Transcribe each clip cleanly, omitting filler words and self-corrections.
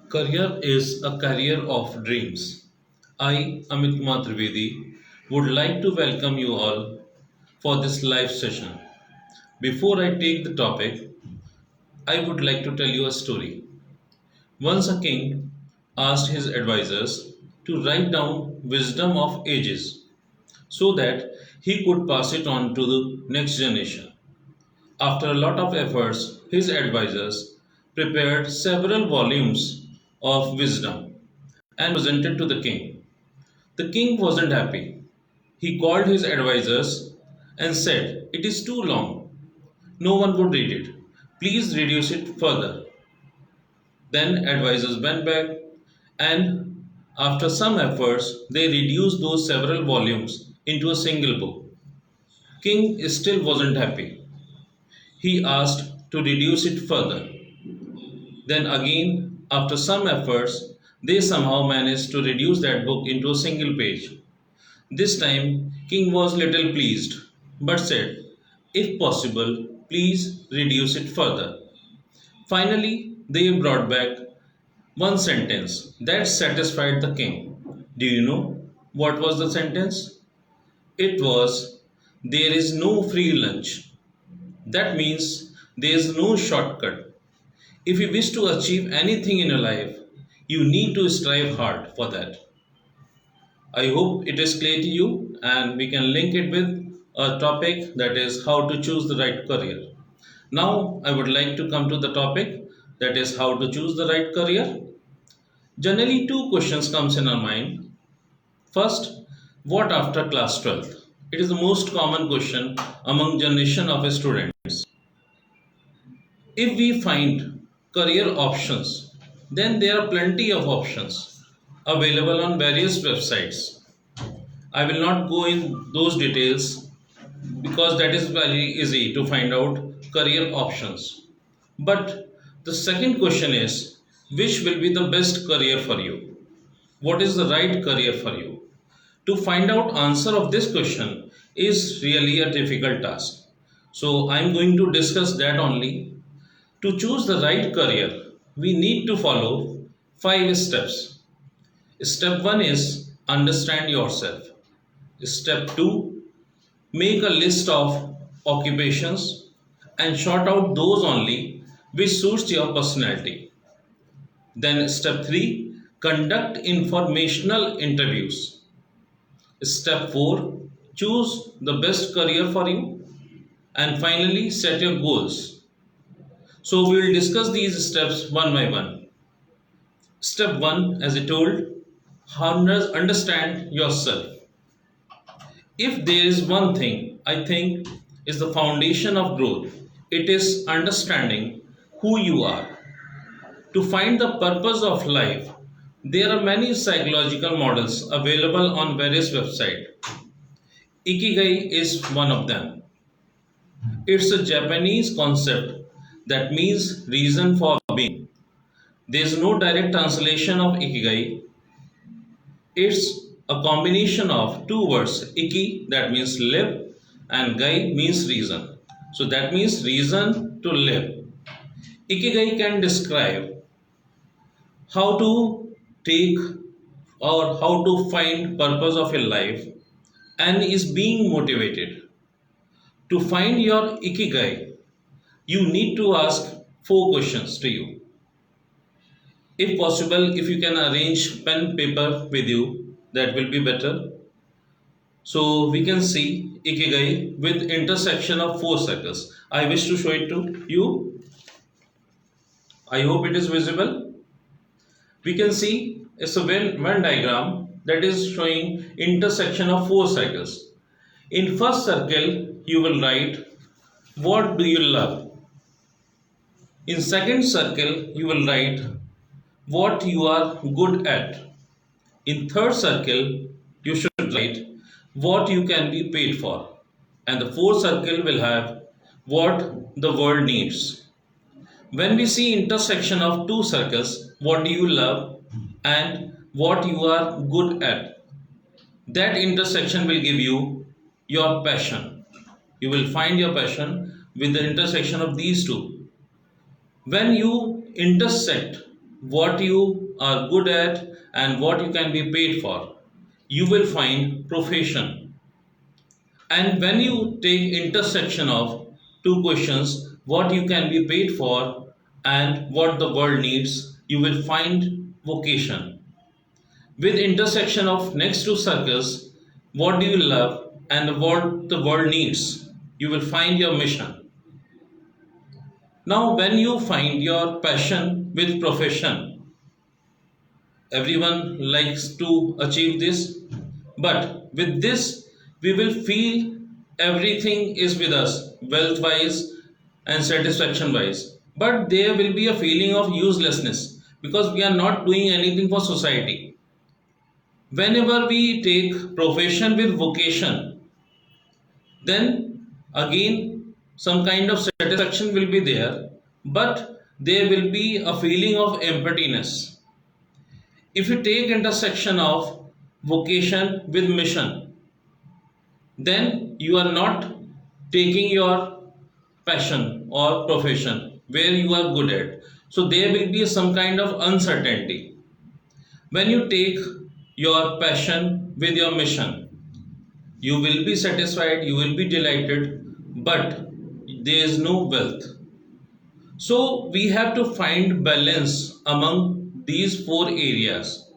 Career is a career of dreams. I, Amit Kumar Trivedi, would like to welcome you all for this live session. Before I take the topic, I would like to tell you a story. Once a king asked his advisors to write down wisdom of ages so that he could pass it on to the next generation. After a lot of efforts, his advisors prepared several volumes of wisdom and presented to the king. The king wasn't happy. He called his advisors and said, "It is too long. No one would read it. Please reduce it further." Then advisors went back and after some efforts they reduced those several volumes into a single book. King still wasn't happy. He asked to reduce it further. Then again, after some efforts, they somehow managed to reduce that book into a single page. This time, King was little pleased, but said, "If possible, please reduce it further." Finally, they brought back one sentence that satisfied the king. Do you know what was the sentence? It was, "There is no free lunch." That means there is no shortcut. If you wish to achieve anything in your life, you need to strive hard for that. I hope it is clear to you and we can link it with a topic that is how to choose the right career. Now, I would like to come to the topic that is how to choose the right career. Generally, two questions comes in our mind. First, what after class 12th? It is the most common question among generation of students. If we find career options, then there are plenty of options available on various websites. I will not go in those details because that is very easy to find out career options. But the second question is, which will be the best career for you? What is the right career for you? To find out answer of this question is really a difficult task. So I am going to discuss that only. To choose the right career, we need to follow 5 steps. Step 1 is understand yourself. Step 2, make a list of occupations and sort out those only which suits your personality. Then step 3, conduct informational interviews. Step 4, choose the best career for you. And finally, set your goals. So we will discuss these steps one by one. Step 1, as I told, understand yourself. If there is one thing I think is the foundation of growth, it is understanding who you are. To find the purpose of life, there are many psychological models available on various websites. Ikigai is one of them. It's a Japanese concept that means reason for being. There is no direct translation of Ikigai. It's a combination of two words, iki that means live and gai means reason. So that means reason to live. Ikigai can describe how to take or how to find purpose of your life and is being motivated. To find your ikigai, you need to ask 4 questions to you. If possible, if you can arrange pen paper with you, that will be better. So we can see Ikigai with intersection of 4 circles. I wish to show it to you. I hope it is visible. We can see it's a Venn diagram that is showing intersection of 4 circles. In first circle, you will write what do you love. In second circle, you will write what you are good at. In third circle, you should write what you can be paid for. And the fourth circle will have what the world needs. When we see intersection of 2 circles, what do you love and what you are good at, that intersection will give you your passion. You will find your passion with the intersection of these two. When you intersect what you are good at, and what you can be paid for. You will find profession. And when you take intersection of two questions, what you can be paid for and what the world needs, you will find vocation. With intersection of next two circles, what do you love and what the world needs, you will find your mission. Now, when you find your passion with profession, everyone likes to achieve this, but with this, we will feel everything is with us, wealth wise and satisfaction wise. But there will be a feeling of uselessness because we are not doing anything for society. Whenever we take profession with vocation, then again some kind of satisfaction will be there, but there will be a feeling of emptiness. If you take intersection of vocation with mission, then you are not taking your passion or profession where you are good at. So there will be some kind of uncertainty. When you take your passion with your mission, you will be satisfied, you will be delighted, but there is no wealth. So we have to find balance among these four areas.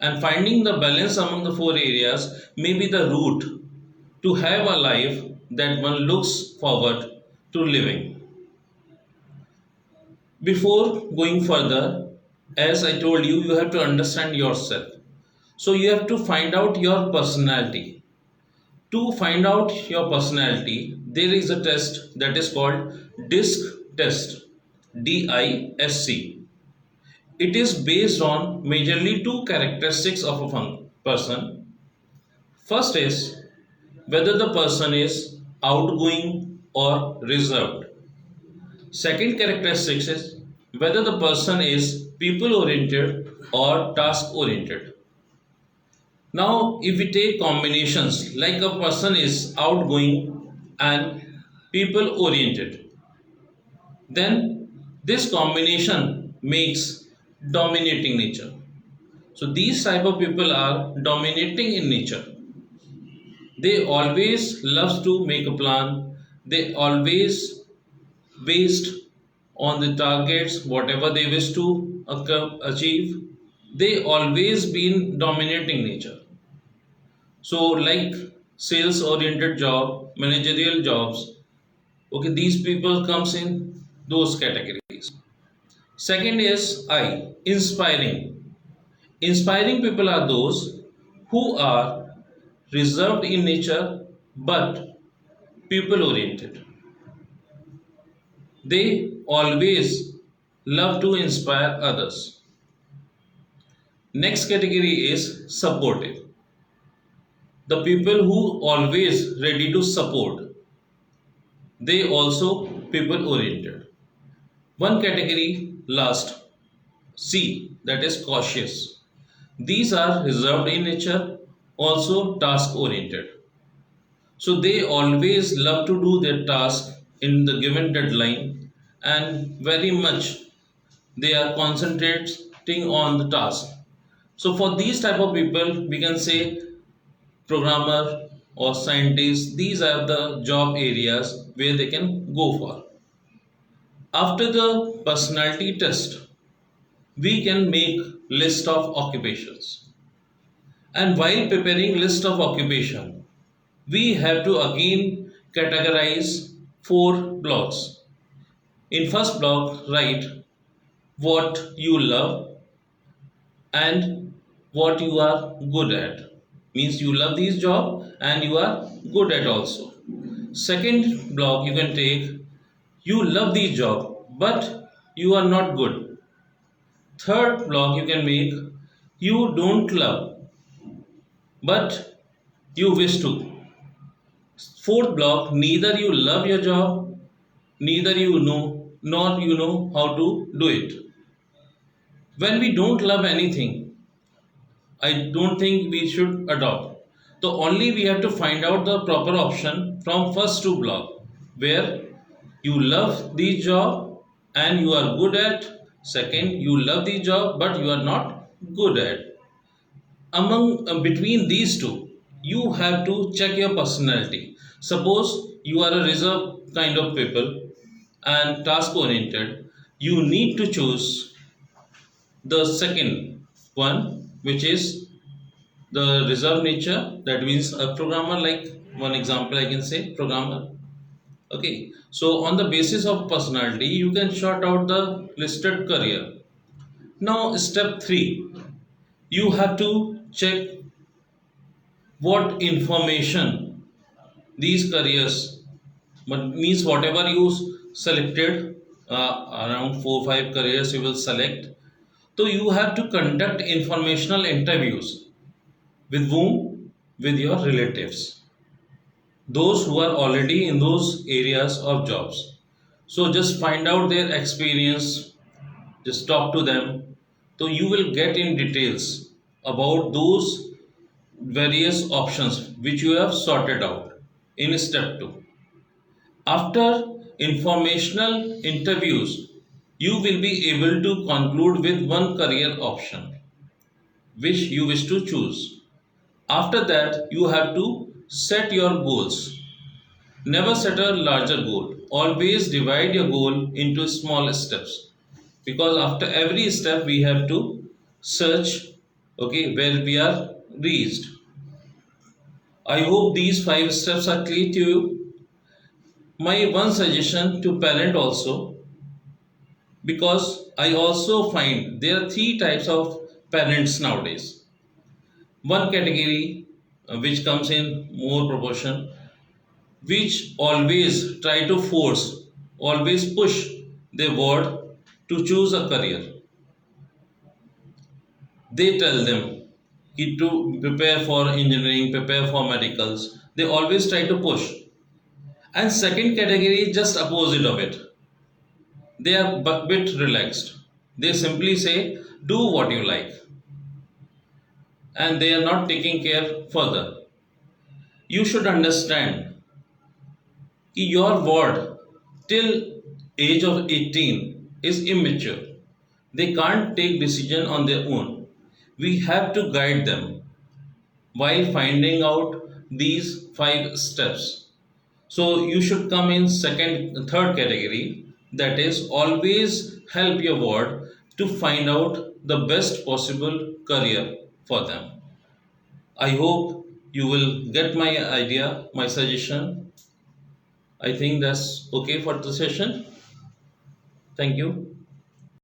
And finding the balance among the four areas may be the route to have a life that one looks forward to living. Before going further, as I told you, you have to understand yourself. So you have to find out your personality. To find out your personality, there is a test that is called DISC test. DISC. It is based on majorly two characteristics of a person. First is whether the person is outgoing or reserved. Second characteristic is whether the person is people oriented or task oriented. Now, if we take combinations like a person is outgoing and people oriented, then this combination makes dominating nature. So these type of people are dominating in nature. They always love to make a plan. They always based on the targets whatever they wish to achieve. They always been dominating nature. So like sales oriented job, managerial jobs, okay, these people comes in those categories. Second is I, inspiring. Inspiring people are those who are reserved in nature but people oriented. They always love to inspire others. Next category is supportive. The people who always ready to support. They also people oriented. One category last, C, that is cautious. These are reserved in nature, also task oriented. So they always love to do their task in the given deadline and very much they are concentrating on the task. So for these type of people, we can say programmer or scientist, these are the job areas where they can go for. After the personality test, we can make list of occupations. And while preparing list of occupation, we have to again categorize four blocks. In first block, write what you love and what you are good at. Means you love this job and you are good at also. Second block you can take, you love this job but you are not good. Third block you can make, you don't love but you wish to. Fourth block, neither you love your job, neither you know, nor you know how to do it. When we don't love anything, I don't think we should adopt. So only we have to find out the proper option from first two block where you love the job and you are good at Second, you love the job but you are not good at. Among between these two, you have to check your personality. Suppose you are a reserve kind of people and task oriented, you need to choose the second one, which is the reserve nature. That means a programmer, like one example I can say programmer. Okay, so on the basis of personality you can sort out the listed career. Now step 3, you have to check what information these careers, but means whatever you selected, around 4 5 careers you will select. So you have to conduct informational interviews. With whom? With your relatives, those who are already in those areas of jobs. So just find out their experience, just talk to them. So you will get in details about those various options which you have sorted out in step 2. After informational interviews, you will be able to conclude with one career option which you wish to choose. After that, you have to set your goals. Never set a larger goal. Always divide your goal into small steps, because after every step we have to search, okay, where we are reached. I hope these 5 steps are clear to you. My one suggestion to parent also, because I also find there are 3 types of parents nowadays. One category, which comes in more proportion, which always try to force, always push their word to choose a career. They tell them to prepare for engineering, prepare for medicals. They always try to push. And second category is just opposite of it. They are a bit relaxed. They simply say, do what you like. And they are not taking care further. You should understand your ward till age of 18 is immature. They can't take decision on their own. We have to guide them while finding out these 5 steps. So you should come in third category, that is always help your ward to find out the best possible career for them. I hope you will get my idea, my suggestion. I think that's okay for the session. Thank you.